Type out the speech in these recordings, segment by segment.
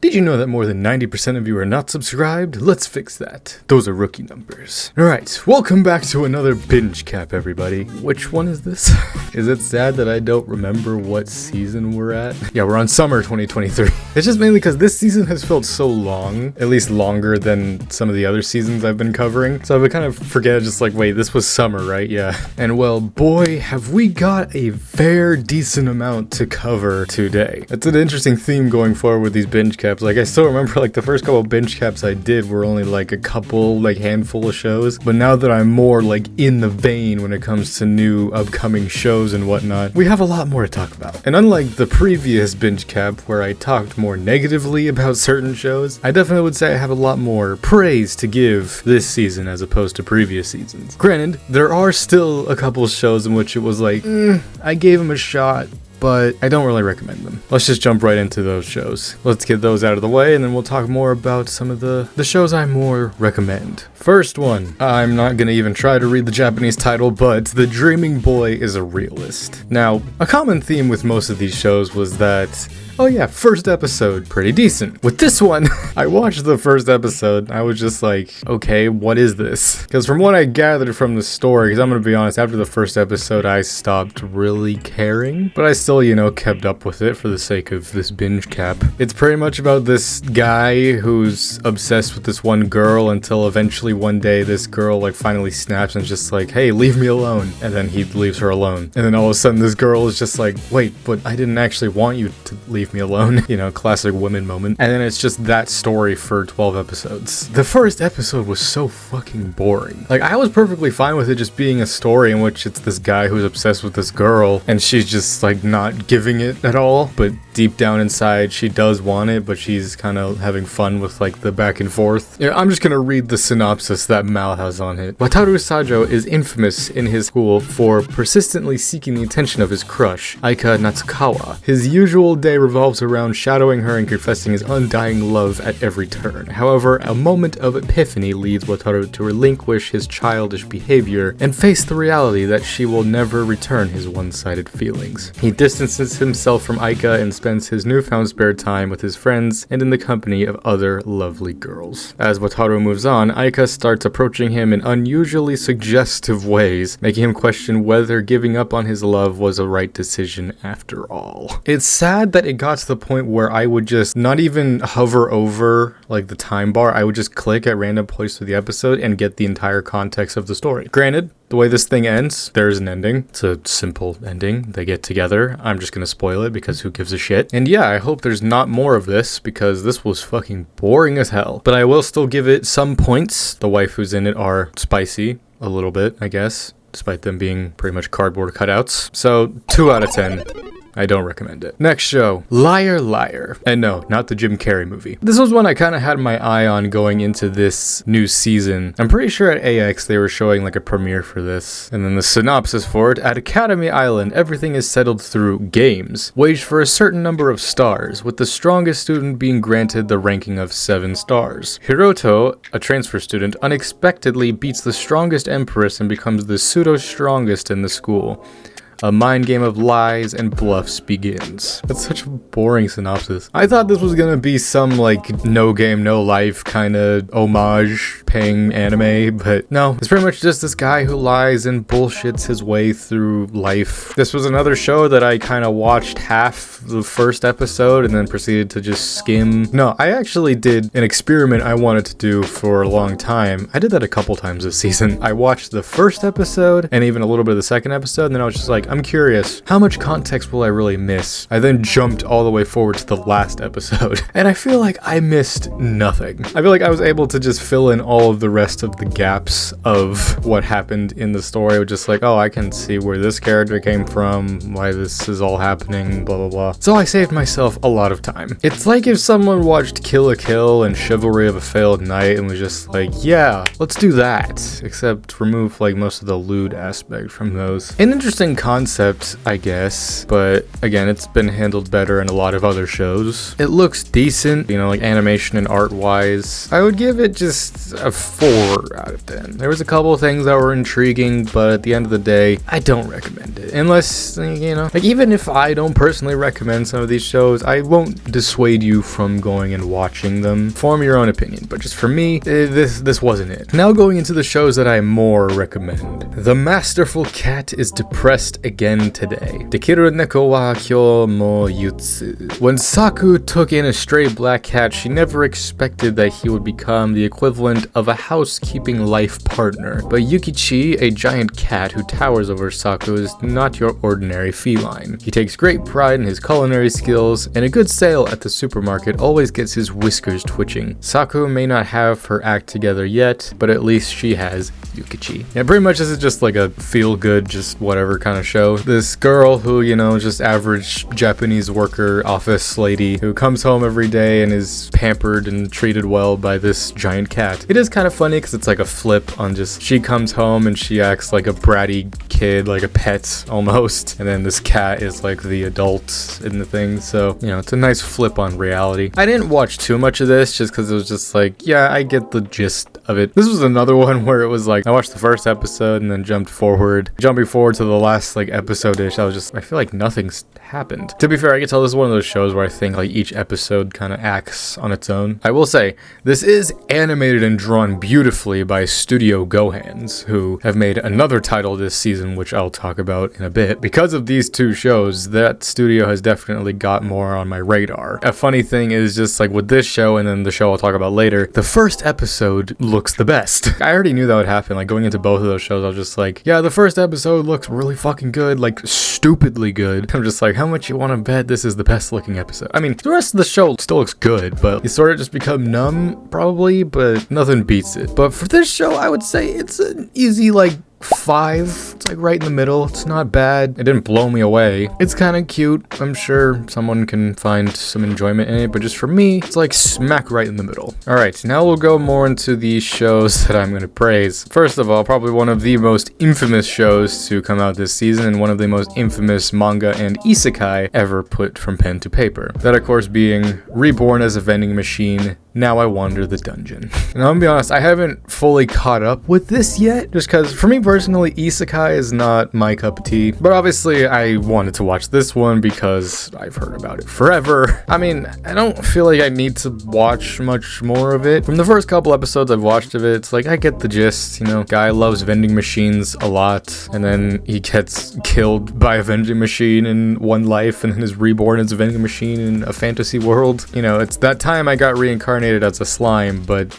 Did you know that more than 90% of you are not subscribed? Let's fix that. Those are rookie numbers. Alright, welcome back to another Binge Cap, everybody. Which one is this? Is it sad that I don't remember what season we're at? Yeah, we're on summer 2023. It's just mainly because this season has felt so long, at least longer than some of the other seasons I've been covering. So I would kind of forget, just like, wait, this was summer, right? Yeah. And well, boy, have we got a fair decent amount to cover today. It's an interesting theme going forward with these Binge Caps. Like, I still remember, like, the first couple Binge Caps I did were only, like, a couple, like, handful of shows. But now that I'm more, like, in the vein when it comes to new upcoming shows and whatnot, we have a lot more to talk about. And unlike the previous Binge Cap, where I talked more negatively about certain shows, I definitely would say I have a lot more praise to give this season as opposed to previous seasons. Granted, there are still a couple shows in which it was like, I gave them a shot, but I don't really recommend them. Let's just jump right into those shows. Let's get those out of the way, and then we'll talk more about some of the shows I more recommend. First one, I'm not gonna even try to read the Japanese title, but The Dreaming Boy is a Realist. Now, a common theme with most of these shows was that, oh yeah, first episode, pretty decent. With this one, I watched the first episode, I was just like, okay, what is this? Because from what I gathered from the story, because I'm gonna be honest, after the first episode, I stopped really caring, but I still, kept up with it for the sake of this Binge Cap. It's pretty much about this guy who's obsessed with this one girl until eventually one day this girl, like, finally snaps and is just like, hey, leave me alone. And then he leaves her alone. And then all of a sudden this girl is just like, wait, but I didn't actually want you to leave me alone. Classic women moment. And then it's just that story for 12 episodes. The first episode was so fucking boring. Like, I was perfectly fine with it just being a story in which it's this guy who's obsessed with this girl and she's just like not giving it at all, but deep down inside she does want it, but she's kind of having fun with like the back and forth. I'm just gonna read the synopsis that Mal has on it. Wataru Sajo is infamous in his school for persistently seeking the attention of his crush, Aika Natsukawa. His usual day revolves around shadowing her and confessing his undying love at every turn. However, a moment of epiphany leads Wataru to relinquish his childish behavior and face the reality that she will never return his one-sided feelings. He distances himself from Aika and spends his newfound spare time with his friends and in the company of other lovely girls. As Wataru moves on, Aika starts approaching him in unusually suggestive ways, making him question whether giving up on his love was a right decision after all. It's sad that it got to the point where I would just not even hover over like the time bar, I would just click at random points through the episode and get the entire context of the story. Granted, the way this thing ends, there's an ending. It's a simple ending. They get together. I'm just gonna spoil it because who gives a shit? And yeah, I hope there's not more of this because this was fucking boring as hell. But I will still give it some points. The waifus in it are spicy, a little bit, I guess, despite them being pretty much cardboard cutouts. So 2 out of 10. I don't recommend it. Next show, Liar Liar. And no, not the Jim Carrey movie. This was one I kind of had my eye on going into this new season. I'm pretty sure at AX they were showing like a premiere for this. And then the synopsis for it, at Academy Island, everything is settled through games, waged for a certain number of stars, with the strongest student being granted the ranking of 7 stars. Hiroto, a transfer student, unexpectedly beats the strongest empress and becomes the pseudo-strongest in the school. A mind game of lies and bluffs begins. That's such a boring synopsis. I thought this was gonna be some like no game, no life kind of homage paying anime, but no. It's pretty much just this guy who lies and bullshits his way through life. This was another show that I kind of watched half the first episode and then proceeded to just skim. No, I actually did an experiment I wanted to do for a long time. I did that a couple times this season. I watched the first episode and even a little bit of the second episode, and then I was just like, I'm curious, how much context will I really miss? I then jumped all the way forward to the last episode, and I feel like I missed nothing. I feel like I was able to just fill in all of the rest of the gaps of what happened in the story. With just like, oh, I can see where this character came from, why this is all happening, blah blah blah. So I saved myself a lot of time. It's like if someone watched Kill la Kill and Chivalry of a Failed Knight and was just like, yeah, let's do that, except remove like most of the lewd aspect from those. An interesting concept concept, I guess, but again, it's been handled better in a lot of other shows. It looks decent, you know, like animation and art-wise. I would give it just a 4 out of 10. There was a couple of things that were intriguing, but at the end of the day, I don't recommend it. Unless, you know, like even if I don't personally recommend some of these shows, I won't dissuade you from going and watching them. Form your own opinion, but just for me, this wasn't it. Now going into the shows that I more recommend. The Masterful Cat is depressed again today. Dekiru neko wa kyo mo yutsu. When Saku took in a stray black cat, she never expected that he would become the equivalent of a housekeeping life partner. But Yukichi, a giant cat who towers over Saku, is not your ordinary feline. He takes great pride in his culinary skills, and a good sale at the supermarket always gets his whiskers twitching. Saku may not have her act together yet, but at least she has Yukichi. Yeah, pretty much this is just like a feel-good, just whatever kind of show. This girl who, you know, just average Japanese worker office lady who comes home every day and is pampered and treated well by this giant cat. It is kind of funny because it's like a flip on just she comes home and she acts like a bratty kid, like a pet almost, and then this cat is like the adult in the thing. So, you know, it's a nice flip on reality. I didn't watch too much of this just because it was just like, yeah, I get the gist of it. This was another one where it was like I watched the first episode and then jumping forward to the last like episode-ish. I was just, I feel like nothing's happened. To be fair, I can tell this is one of those shows where I think like each episode kind of acts on its own. I will say, this is animated and drawn beautifully by Studio Gohans, who have made another title this season, which I'll talk about in a bit. Because of these two shows, that studio has definitely got more on my radar. A funny thing is just like with this show and then the show I'll talk about later, the first episode looks the best. I already knew that would happen. Like going into both of those shows, I was just like, yeah, the first episode looks really fucking good, like stupidly good. I'm just like, how much you want to bet this is the best looking episode? I mean, the rest of the show still looks good, but you sort of just become numb probably, but nothing beats it. But for this show, I would say it's an easy like 5. It's like right in the middle. It's not bad. It didn't blow me away. It's kind of cute. I'm sure someone can find some enjoyment in it, but just for me, it's like smack right in the middle. All right, now we'll go more into these shows that I'm going to praise. First of all, probably one of the most infamous shows to come out this season and one of the most infamous manga and isekai ever put from pen to paper. That, of course, being Reborn as a Vending Machine, Now I Wander the Dungeon. And I'm gonna be honest, I haven't fully caught up with this yet, just because for me personally, isekai is not my cup of tea. But obviously, I wanted to watch this one because I've heard about it forever. I mean, I don't feel like I need to watch much more of it. From the first couple episodes I've watched of it, it's like I get the gist, you know, guy loves vending machines a lot, and then he gets killed by a vending machine in one life, and then is reborn as a vending machine in a fantasy world. You know, it's that time I got reincarnated as a slime, but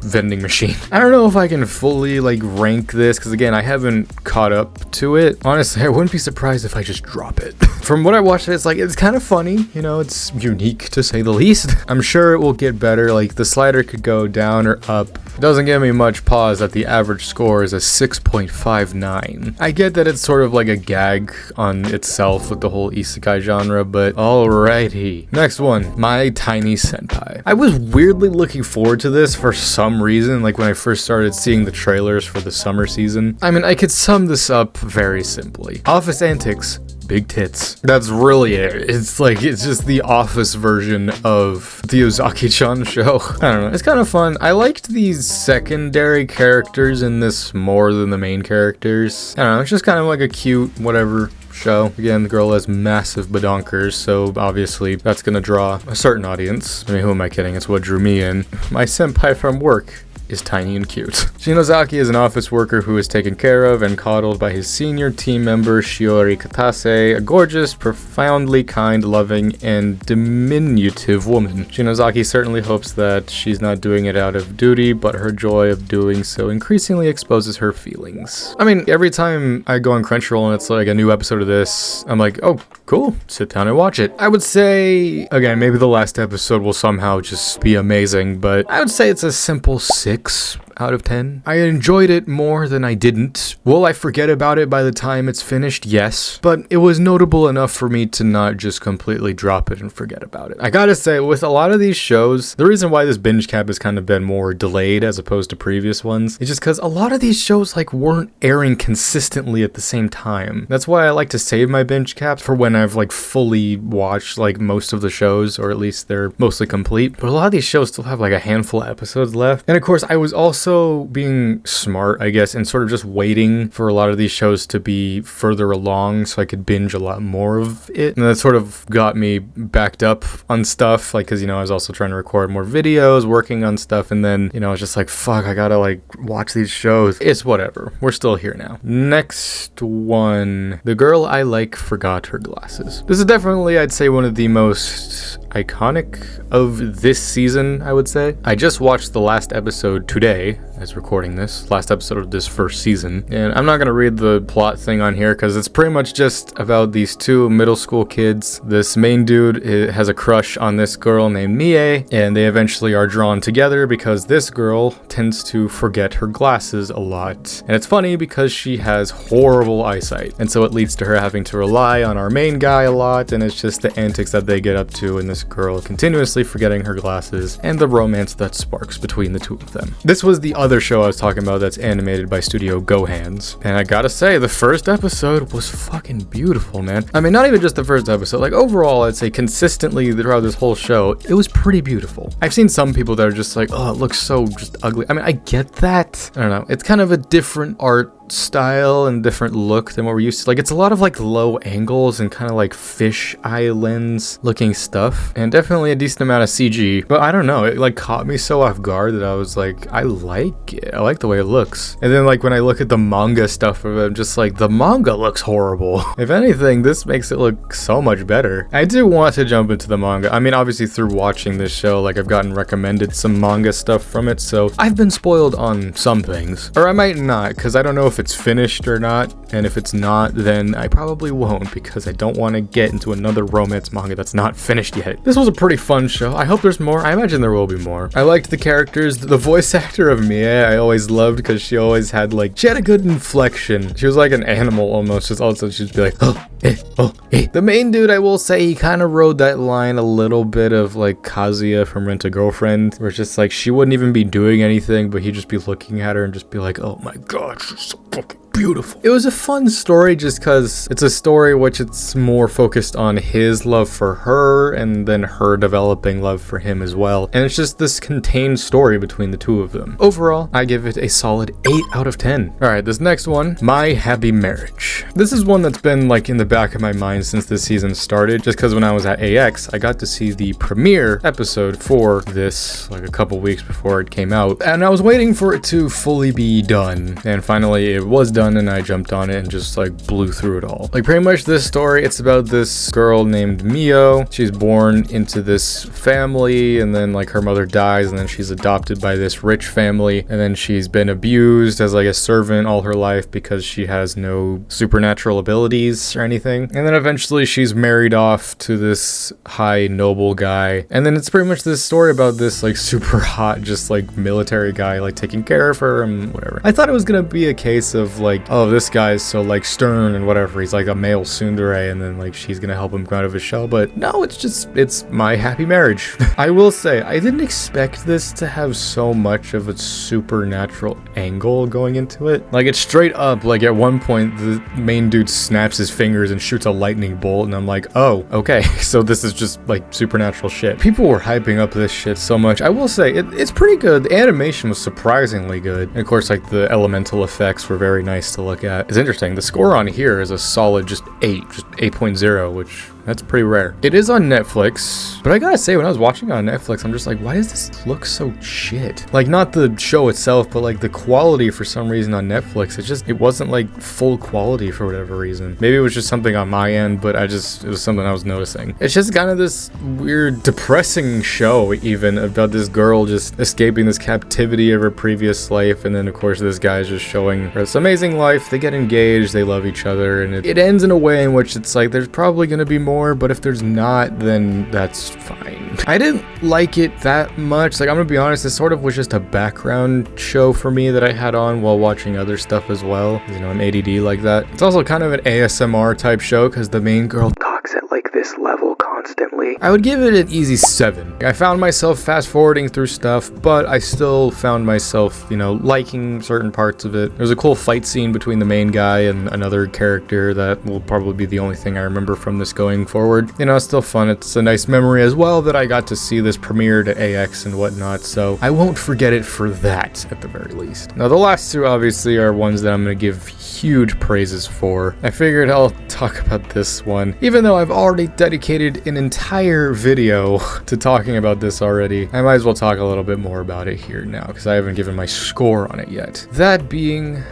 vending machine. I don't know if I can fully like rank this because again, I haven't caught up to it. Honestly, I wouldn't be surprised if I just drop it. From what I watched, it's like it's kind of funny, you know, it's unique to say the least. I'm sure it will get better. Like the slider could go down or up. It doesn't give me much pause that the average score is a 6.59. I get that it's sort of like a gag on itself with the whole isekai genre, but alrighty. Next one, My Tiny Senpai. I was weirdly looking forward to this for some reason, like when I first started seeing the trailers for the summer season. I mean, I could sum this up very simply. Office antics, big tits. That's really it. It's like, it's just the Office version of the Ozaki-chan show. I don't know. It's kind of fun. I liked these secondary characters in this more than the main characters. I don't know. It's just kind of like a cute whatever show. Again, the girl has massive badonkers, so obviously that's gonna draw a certain audience. I mean, who am I kidding? It's what drew me in. My senpai from work is tiny and cute. Shinozaki is an office worker who is taken care of and coddled by his senior team member Shiori Katase, a gorgeous, profoundly kind, loving, and diminutive woman. Shinozaki certainly hopes that she's not doing it out of duty, but her joy of doing so increasingly exposes her feelings. I mean, every time I go on Crunchyroll and it's like a new episode of this, I'm like, oh, cool, sit down and watch it. I would say, again, maybe the last episode will somehow just be amazing, but I would say it's a simple 6 out of 10. I enjoyed it more than I didn't. Will I forget about it by the time it's finished? Yes. But it was notable enough for me to not just completely drop it and forget about it. I gotta say, with a lot of these shows, the reason why this binge cap has kind of been more delayed as opposed to previous ones is just because a lot of these shows like weren't airing consistently at the same time. That's why I like to save my binge caps for when I've like fully watched like most of the shows, or at least they're mostly complete. But a lot of these shows still have like a handful of episodes left. And of course, I was also being smart, I guess, and sort of just waiting for a lot of these shows to be further along so I could binge a lot more of it. And that sort of got me backed up on stuff, like, because, you know, I was also trying to record more videos, working on stuff, and then, you know, I was just like, fuck, I gotta like watch these shows. It's whatever. We're still here now. Next one. The girl I like forgot her glasses. This is definitely, I'd say, one of the most iconic of this season, I would say. I just watched the last episode today, as recording this, last episode of this first season, and I'm not gonna read the plot thing on here because it's pretty much just about these two middle school kids. This main dude has a crush on this girl named Mie, and they eventually are drawn together because this girl tends to forget her glasses a lot. And it's funny because she has horrible eyesight, and so it leads to her having to rely on our main guy a lot, and it's just the antics that they get up to, and this girl continuously forgetting her glasses, and the romance that sparks between the two of them. This was the other show I was talking about that's animated by Studio Gohands, and I gotta say, the first episode was fucking beautiful, man. I mean, not even just the first episode, like overall, I'd say consistently throughout this whole show, it was pretty beautiful. I've seen some people that are just like, oh, it looks so just ugly. I mean, I get that. I don't know. It's kind of a different art style and different look than what we're used to. Like, it's a lot of like low angles and kind of like fish eye lens looking stuff, and definitely a decent amount of CG, but I don't know, it like caught me so off guard that I was like, I like it. I like the way it looks. And then like when I look at the manga stuff of it, I'm just like, the manga looks horrible. If anything, this makes it look so much better. I do want to jump into the manga. I mean, obviously through watching this show, like I've gotten recommended some manga stuff from it, so I've been spoiled on some things, or I might not, because I don't know if it's finished or not, and if it's not, then I probably won't, because I don't want to get into another romance manga that's not finished yet. This was a pretty fun show. I hope there's more. I imagine there will be more. I liked the characters. The voice actor of Mie I always loved, because she always had like, she had a good inflection. She was like an animal almost, just also she'd be like, oh, eh, oh, eh. The main dude, I will say, he kind of rode that line a little bit of like Kazuya from Rent a Girlfriend, where it's just like, she wouldn't even be doing anything, but he'd just be looking at her and just be like, oh my god, she's so fucking beautiful. It was a fun story just because it's a story which it's more focused on his love for her and then her developing love for him as well. And it's just this contained story between the two of them. Overall, I give it a solid 8 out of 10. Alright, this next one, My Happy Marriage. This is one that's been like in the back of my mind since this season started, just because when I was at AX, I got to see the premiere episode for this like a couple weeks before it came out, and I was waiting for it to fully be done, and finally it was done, and I jumped on it and just like blew through it all. Like pretty much this story, it's about this girl named Mio. She's born into this family, and then like her mother dies, and then she's adopted by this rich family, and then she's been abused as like a servant all her life because she has no supernatural abilities or anything. And then eventually she's married off to this high noble guy, and then it's pretty much this story about this like super hot just like military guy like taking care of her and whatever. I thought it was gonna be a case of like, oh, this guy's so like stern and whatever, he's like a male tsundere, and then like she's gonna help him come out of his shell, but no, it's My Happy Marriage. I will say, I didn't expect this to have so much of a supernatural angle going into it. Like, it's straight up, like at one point the main dude snaps his fingers and shoots a lightning bolt, and I'm like, oh, okay, so this is just like supernatural shit. People were hyping up this shit so much. I will say, it's pretty good. The animation was surprisingly good, and of course like the elemental effects were very nice to look at. It's interesting, the score on here is a solid just 8.0, which that's pretty rare. It is on Netflix, but I gotta say, when I was watching it on Netflix, I'm just like, why does this look so shit? Like, not the show itself, but like the quality for some reason on Netflix, it wasn't like full quality for whatever reason. Maybe it was just something on my end, but it was something I was noticing. It's just kind of this weird, depressing show even about this girl just escaping this captivity of her previous life, and then of course this guy is just showing her this amazing life. They get engaged, they love each other, and it ends in a way in which it's like, there's probably gonna be more more, but if there's not, then that's fine. I didn't like it that much. Like, I'm gonna be honest, it sort of was just a background show for me that I had on while watching other stuff as well. You know, I'm ADD like that. It's also kind of an ASMR type show because the main girl talks at like this level constantly. I would give it an easy 7. I found myself fast forwarding through stuff, but I still found myself, you know, liking certain parts of it. There's a cool fight scene between the main guy and another character that will probably be the only thing I remember from this going forward. You know, it's still fun. It's a nice memory as well that I got to see this premiere to AX and whatnot, so I won't forget it for that at the very least. Now, the last two obviously are ones that I'm going to give huge praises for. I figured I'll talk about this one, even though I've already dedicated an entire video to talking about this already. I might as well talk a little bit more about it here now, because I haven't given my score on it yet. That being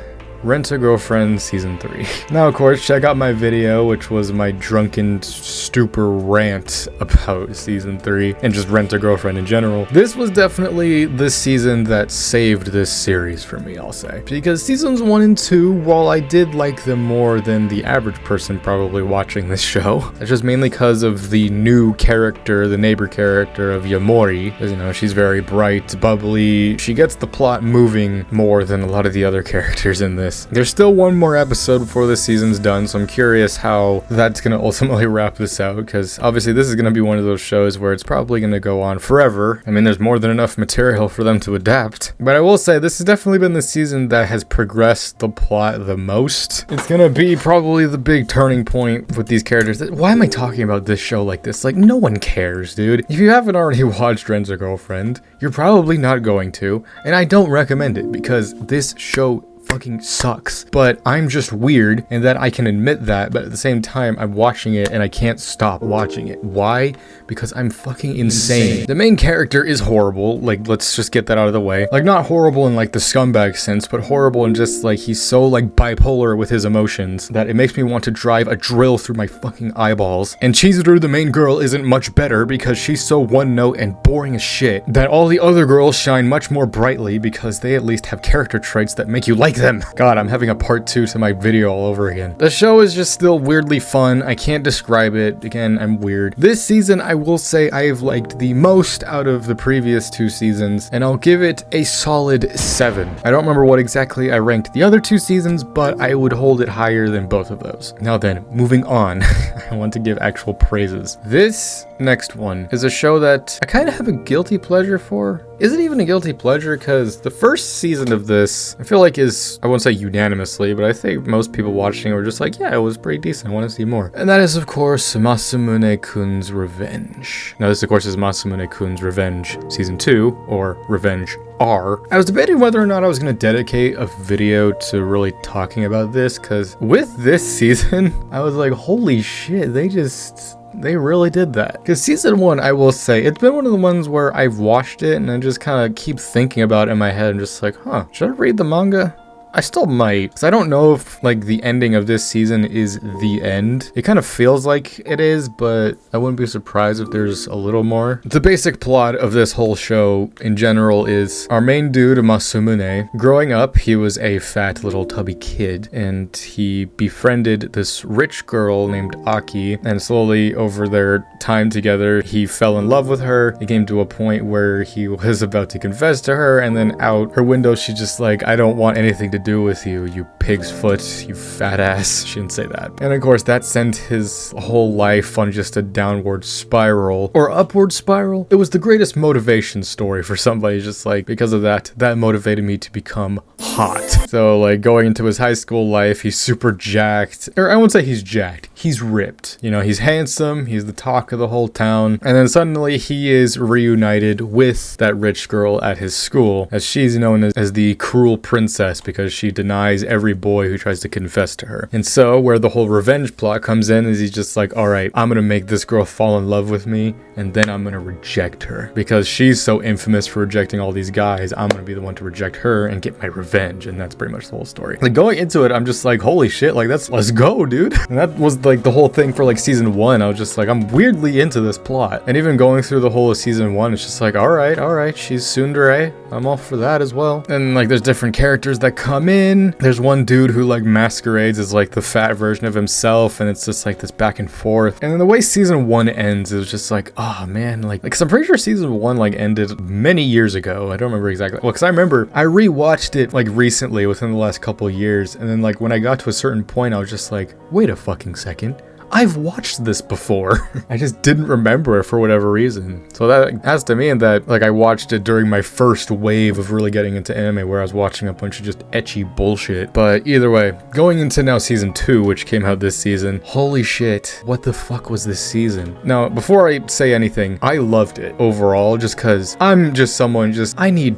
Rent-a-Girlfriend Season 3. Now, of course, check out my video, which was my drunken stupor rant about Season 3 and just Rent-a-Girlfriend in general. This was definitely the season that saved this series for me, I'll say. Because Seasons 1 and 2, while I did like them more than the average person probably watching this show, that's just mainly because of the new character, the neighbor character of Yamori. Because, you know, she's very bright, bubbly. She gets the plot moving more than a lot of the other characters in this. There's still one more episode before this season's done, so I'm curious how that's going to ultimately wrap this out, because obviously this is going to be one of those shows where it's probably going to go on forever. I mean, there's more than enough material for them to adapt. But I will say, this has definitely been the season that has progressed the plot the most. It's going to be probably the big turning point with these characters. Why am I talking about this show like this? Like, no one cares, dude. If you haven't already watched Rent-a-Girlfriend, you're probably not going to, and I don't recommend it, because this show fucking sucks. But I'm just weird, and that I can admit that, but at the same time, I'm watching it and I can't stop watching it. Why? Because I'm fucking insane. The main character is horrible. Like, let's just get that out of the way. Like, not horrible in like the scumbag sense, but horrible in just like he's so like bipolar with his emotions that it makes me want to drive a drill through my fucking eyeballs. And Chizuru, the main girl, isn't much better because she's so one note and boring as shit that all the other girls shine much more brightly because they at least have character traits that make you like them. God, I'm having a part 2 to my video all over again. The show is just still weirdly fun. I can't describe it. Again, I'm weird. This season, I will say I've liked the most out of the previous 2 seasons, and I'll give it a solid 7. I don't remember what exactly I ranked the other 2 seasons, but I would hold it higher than both of those. Now then, moving on, I want to give actual praises. This next one is a show that I kind of have a guilty pleasure for. Is it even a guilty pleasure? Because the first season of this, I feel like is, I won't say unanimously, but I think most people watching were just like, yeah, it was pretty decent, I want to see more. And that is, of course, Masamune-kun's Revenge. Now, this, of course, is Masamune-kun's Revenge Season 2, or Revenge R. I was debating whether or not I was going to dedicate a video to really talking about this, because with this season, I was like, holy shit, they really did that. Because Season 1, I will say, it's been one of the ones where I've watched it and I just kind of keep thinking about it in my head and just like, huh, should I read the manga? I still might, because I don't know if like the ending of this season is the end. It kind of feels like it is, but I wouldn't be surprised if there's a little more. The basic plot of this whole show in general is our main dude, Masamune. Growing up, he was a fat little tubby kid, and he befriended this rich girl named Aki, and slowly over their time together, he fell in love with her. It came to a point where he was about to confess to her, and then out her window, she's just like, I don't want anything to do with you, you pig's foot, you fat ass. She didn't say that. And of course, that sent his whole life on just a downward spiral, or upward spiral. It was the greatest motivation story for somebody, just like, because of that motivated me to become hot. So like going into his high school life, he's super jacked, or I won't say he's jacked, he's ripped. You know, he's handsome, he's the talk of the whole town, and then suddenly he is reunited with that rich girl at his school, as she's known as the cruel princess because she denies every boy who tries to confess to her. And so where the whole revenge plot comes in is he's just like, all right, I'm gonna make this girl fall in love with me, and then I'm gonna reject her because she's so infamous for rejecting all these guys. I'm gonna be the one to reject her and get my revenge. And that's pretty much the whole story. Like going into it, I'm just like, holy shit, like let's go, dude. And that was like the whole thing for like Season 1. I was just like, I'm weirdly into this plot. And even going through the whole of Season 1, it's just like, all right, she's tsundere, I'm all for that as well. And like there's different characters that come come in. There's one dude who like masquerades as like the fat version of himself, and it's just like this back and forth. And then the way season 1 ends, it was just like, oh man, like, cause I'm pretty sure season 1 like ended many years ago. I don't remember exactly. Well, cause I remember I rewatched it like recently within the last couple of years, and then like when I got to a certain point, I was just like, wait a fucking second. I've watched this before. I just didn't remember it for whatever reason. So that has to mean that like I watched it during my first wave of really getting into anime, where I was watching a bunch of just ecchi bullshit. But either way, going into now season 2, which came out this season, holy shit, what the fuck was this season? Now, before I say anything, I loved it overall, just cause I'm just someone I need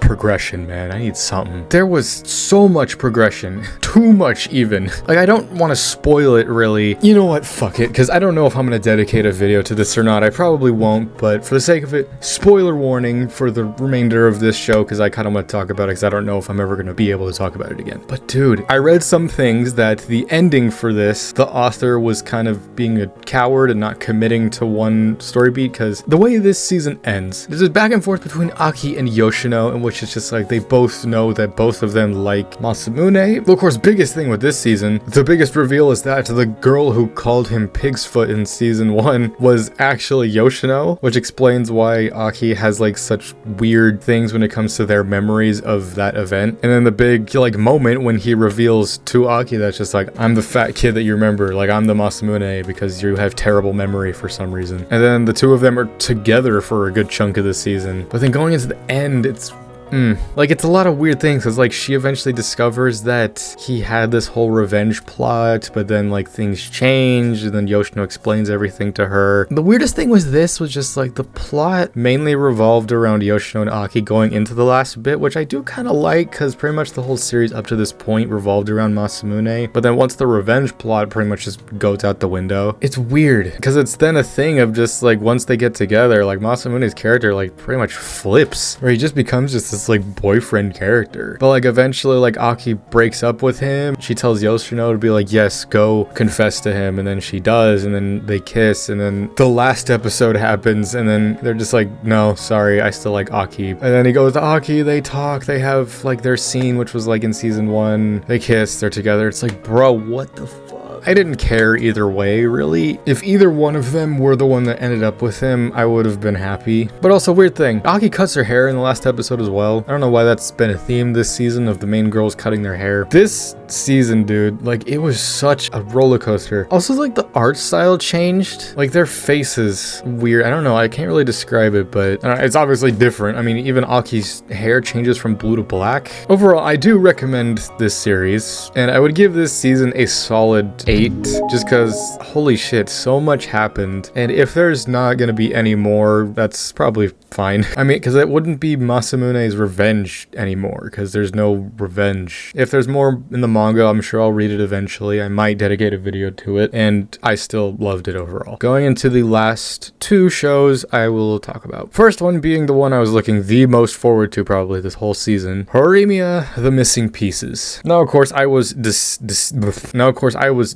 progression, man. I need something. There was so much progression. Too much, even. Like, I don't want to spoil it, really. You know what? Fuck it. Because I don't know if I'm going to dedicate a video to this or not. I probably won't. But for the sake of it, spoiler warning for the remainder of this show, because I kind of want to talk about it, because I don't know if I'm ever going to be able to talk about it again. But dude, I read some things that the ending for this, the author was kind of being a coward and not committing to one story beat, because the way this season ends, there's this back and forth between Aki and Yoshino, in which it's just like they both know that both of them like Masamune. But of course, biggest thing with this season, the biggest reveal is that the girl who called him Pig's Foot in season 1 was actually Yoshino, which explains why Aki has like such weird things when it comes to their memories of that event. And then the big like moment when he reveals to Aki that's just like, I'm the fat kid that you remember, like I'm the Masamune because you have terrible memory for some reason. And then the two of them are together for a good chunk of the season. But then going into the end, it's like it's a lot of weird things, because like she eventually discovers that he had this whole revenge plot, but then like things change, and then Yoshino explains everything to her. The weirdest thing was just like the plot mainly revolved around Yoshino and Aki going into the last bit, which I do kind of like, because pretty much the whole series up to this point revolved around Masamune. But then once the revenge plot pretty much just goes out the window, it's weird, because it's then a thing of just like once they get together, like Masamune's character like pretty much flips, where he just becomes just this like boyfriend character. But like eventually like Aki breaks up with him. She tells Yoshino to be like, yes, go confess to him, and then she does, and then they kiss, and then the last episode happens, and then they're just like, no, sorry, I still like Aki. And then he goes to Aki, they talk, they have like their scene, which was like in season 1, they kiss, they're together. It's like, bro, what the fuck? I didn't care either way, really. If either one of them were the one that ended up with him, I would have been happy. But also, weird thing, Aki cuts her hair in the last episode as well. I don't know why that's been a theme this season of the main girls cutting their hair. This season, dude, like it was such a roller coaster. Also, like the art style changed. Like their faces, weird. I don't know, I can't really describe it, but it's obviously different. I mean, even Aki's hair changes from blue to black. Overall, I do recommend this series, and I would give this season a solid 8, just because holy shit, so much happened. And if there's not gonna be any more, that's probably fine. I mean, because it wouldn't be Masamune's revenge anymore, because there's no revenge. If there's more in the manga, I'm sure I'll read it eventually. I might dedicate a video to it, and I still loved it overall. Going into the last 2 shows I will talk about. First one being the one I was looking the most forward to probably this whole season, Horimiya, The Missing Pieces. Now, of course, I was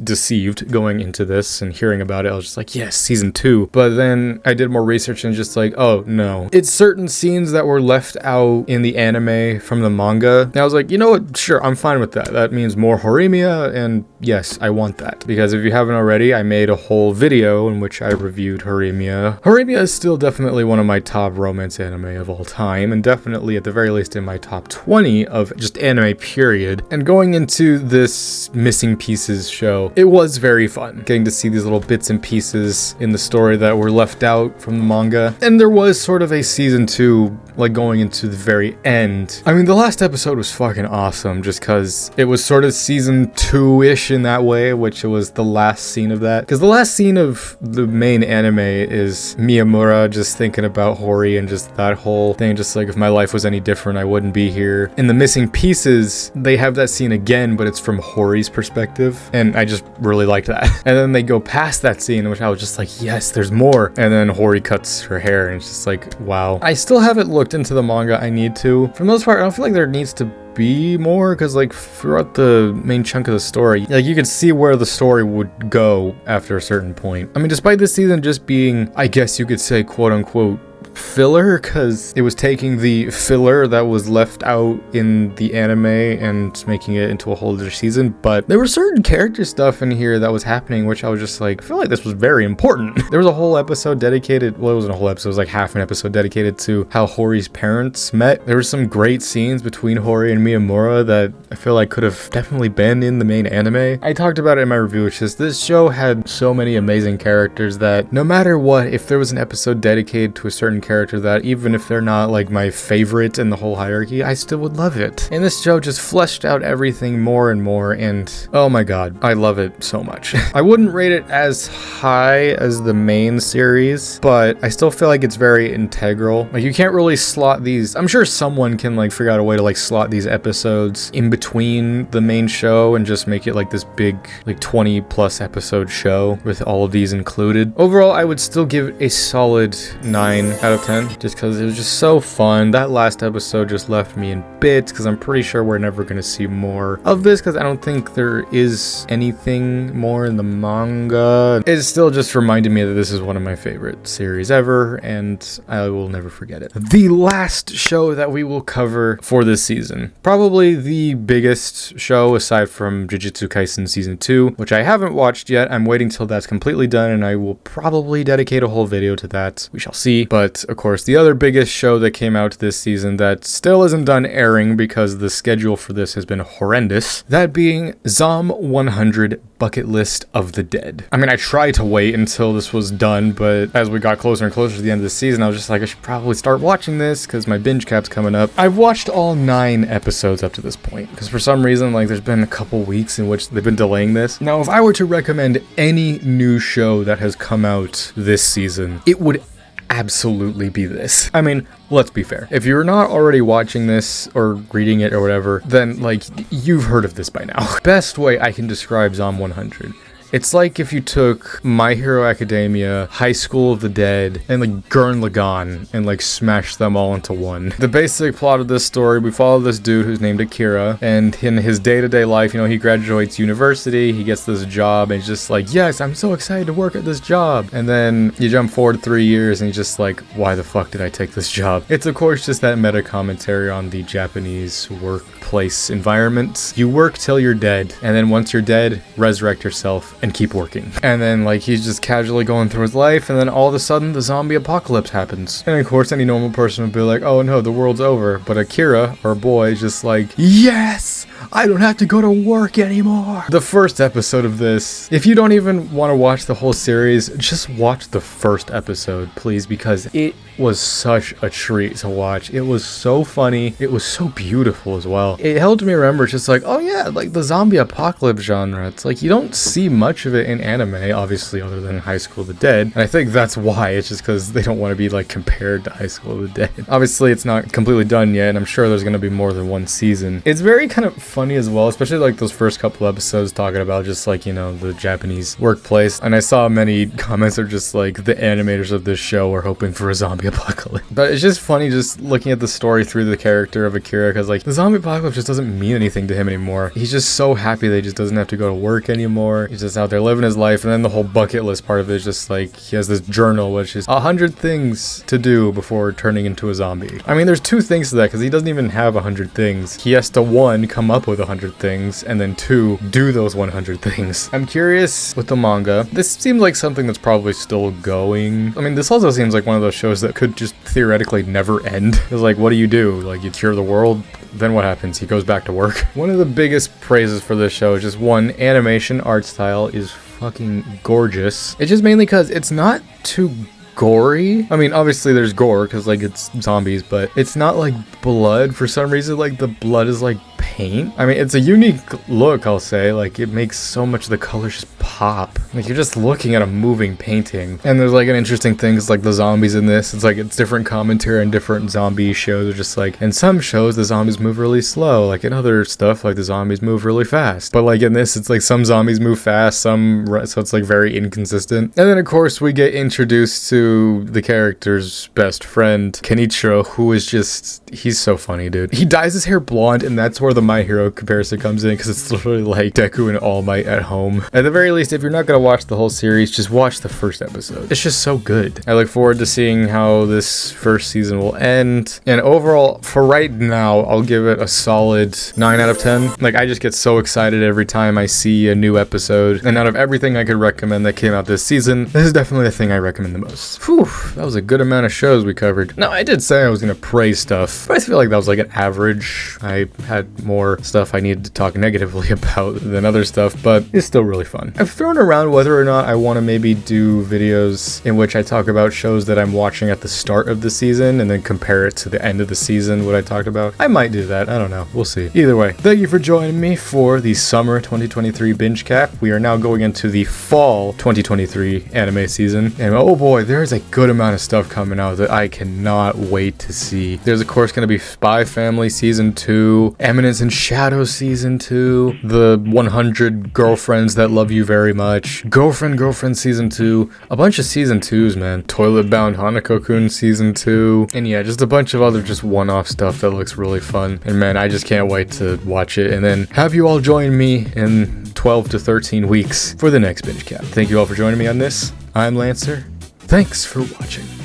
deceived going into this and hearing about it. I was just like, yes, season 2. But then I did more research and just like, oh no, it's certain scenes that were left out in the anime from the manga. And I was like, you know what, sure, I'm fine with that. That means more Horimiya, and yes, I want that. Because if you haven't already, I made a whole video in which I reviewed Horimiya. Horimiya is still definitely one of my top romance anime of all time, and definitely at the very least in my top 20 of just anime period. And going into this Missing Pieces show, it was very fun getting to see these little bits and pieces in the story that were left out from the manga. And there was sort of a season 2 like going into the very end. I mean, the last episode was fucking awesome, just because it was sort of season 2-ish in that way, which was the last scene of that. Because the last scene of the main anime is Miyamura just thinking about Hori and just that whole thing, just like, if my life was any different, I wouldn't be here. In the Missing Pieces, they have that scene again, but it's from Hori's perspective, and I just really liked that. And then they go past that scene, which I was just like, yes, there's more. And then Hori cuts her hair, and it's just like, wow. I still haven't looked into the manga. I need to. For the most part, I don't feel like there needs to be more, because like throughout the main chunk of the story, like you could see where the story would go after a certain point. I mean, despite this season just being, I guess you could say, quote unquote, filler because it was taking the filler that was left out in the anime and making it into a whole other season, but there were certain character stuff in here that was happening which I was just like, I feel like this was very important. There was a whole episode dedicated, well, it wasn't a whole episode, it was like half an episode dedicated to how Hori's parents met. There were some great scenes between Hori and Miyamura that I feel like could have definitely been in the main anime. I talked about it in my review, which is this show had so many amazing characters that no matter what, if there was an episode dedicated to a certain character that even if they're not like my favorite in the whole hierarchy, I still would love it. And this show just fleshed out everything more and more, and oh my god, I love it so much. I wouldn't rate it as high as the main series, but I still feel like it's very integral. Like you can't really slot these, I'm sure someone can like figure out a way to like slot these episodes in between the main show and just make it like this big like 20 plus episode show with all of these included. Overall, I would still give it a solid 9 out of 10 just because it was just so fun. That last episode just left me in bits because I'm pretty sure we're never going to see more of this because I don't think there is anything more in the manga. It still just reminded me that this is one of my favorite series ever and I will never forget it. The last show that we will cover for this season, probably the biggest show aside from Jujutsu Kaisen Season 2, which I haven't watched yet. I'm waiting till that's completely done and I will probably dedicate a whole video to that. We shall see. But of course, the other biggest show that came out this season that still isn't done airing because the schedule for this has been horrendous, that being Zom 100 Bucket List of the Dead. I mean, I tried to wait until this was done, but as we got closer and closer to the end of the season, I was just like, I should probably start watching this because my binge cap's coming up. I've watched all 9 episodes up to this point because for some reason, like, there's been a couple weeks in which they've been delaying this. Now, if I were to recommend any new show that has come out this season, it would absolutely be this. I mean, let's be fair. If you're not already watching this or reading it or whatever, then like you've heard of this by now. Best way I can describe Zom 100. It's like if you took My Hero Academia, High School of the Dead, and like Gurren Lagann and like smashed them all into one. The basic plot of this story, we follow this dude who's named Akira, and in his day-to-day life, you know, he graduates university, he gets this job, and he's just like, yes, I'm so excited to work at this job. And then you jump forward 3 years, and he's just like, why the fuck did I take this job? It's of course just that meta commentary on the Japanese workplace environment. You work till you're dead, and then once you're dead, resurrect yourself and keep working. And then like he's just casually going through his life, and then all of a sudden the zombie apocalypse happens. And of course any normal person would be like, oh no, the world's over. But Akira, our boy, is just like, yes, I don't have to go to work anymore. The first episode of this, if you don't even want to watch the whole series, just watch the first episode, please, because it was such a treat to watch. It was so funny. It was so beautiful as well. It helped me remember just like, oh yeah, like the zombie apocalypse genre. It's like you don't see much of it in anime, obviously, other than High School of the Dead. And I think that's why. It's just because they don't want to be like compared to High School of the Dead. Obviously, it's not completely done yet, and I'm sure there's going to be more than one season. It's very kind of funny as well, especially like those first couple episodes talking about just like, you know, the Japanese workplace. And I saw many comments are just like the animators of this show are hoping for a zombie apocalypse. But it's just funny just looking at the story through the character of Akira, because like the zombie apocalypse just doesn't mean anything to him anymore. He's just so happy that he just doesn't have to go to work anymore. He's just out there living his life. And then the whole bucket list part of it is just like he has this journal which is 100 things to do before turning into a zombie. I mean, there's 2 things to that because he doesn't even have 100 things. He has to 1, come up with 100 things, and then 2, do those 100 things. I'm curious with the manga. This seems like something that's probably still going. I mean, this also seems like one of those shows that could just theoretically never end. It's like, what do? Like, you cure the world? Then what happens? He goes back to work. One of the biggest praises for this show is just one, animation art style is fucking gorgeous. It's just mainly because it's not too gory. I mean, obviously there's gore because like it's zombies, but it's not like blood. For some reason, like the blood is like paint. I mean, it's a unique look, I'll say. Like, it makes so much of the colors just pop. Like, you're just looking at a moving painting. And there's like an interesting thing, it's like the zombies in this. It's like it's different commentary and different zombie shows are just like, in some shows the zombies move really slow. Like in other stuff, like the zombies move really fast. But like in this, it's like some zombies move fast, so it's like very inconsistent. And then of course we get introduced to to the character's best friend, Kenichiro, who is just, he's so funny, dude. He dyes his hair blonde, and that's where the My Hero comparison comes in, because it's literally like Deku and All Might at home. At the very least, if you're not gonna watch the whole series, just watch the first episode. It's just so good. I look forward to seeing how this first season will end. And overall, for right now, I'll give it a solid 9 out of 10. Like, I just get so excited every time I see a new episode. And out of everything I could recommend that came out this season, this is definitely the thing I recommend the most. Whew, that was a good amount of shows we covered. Now, I did say I was gonna praise stuff, but I feel like that was like an average. I had more stuff I needed to talk negatively about than other stuff, but it's still really fun. I've thrown around whether or not I want to maybe do videos in which I talk about shows that I'm watching at the start of the season and then compare it to the end of the season, what I talked about. I might do that. I don't know. We'll see. Either way, thank you for joining me for the summer 2023 binge cap. We are now going into the fall 2023 anime season. And oh boy, there is a good amount of stuff coming out that I cannot wait to see. There's of course going to be Spy Family Season 2, Eminence in Shadow Season 2, the 100 Girlfriends That Love You Very Much, Girlfriend Season 2, a bunch of Season 2s, man. Toilet Bound Hanako-kun Season 2, and yeah, just a bunch of other just one-off stuff that looks really fun. And man, I just can't wait to watch it and then have you all join me in 12 to 13 weeks for the next binge cap. Thank you all for joining me on this. I'm Lancer. Thanks for watching.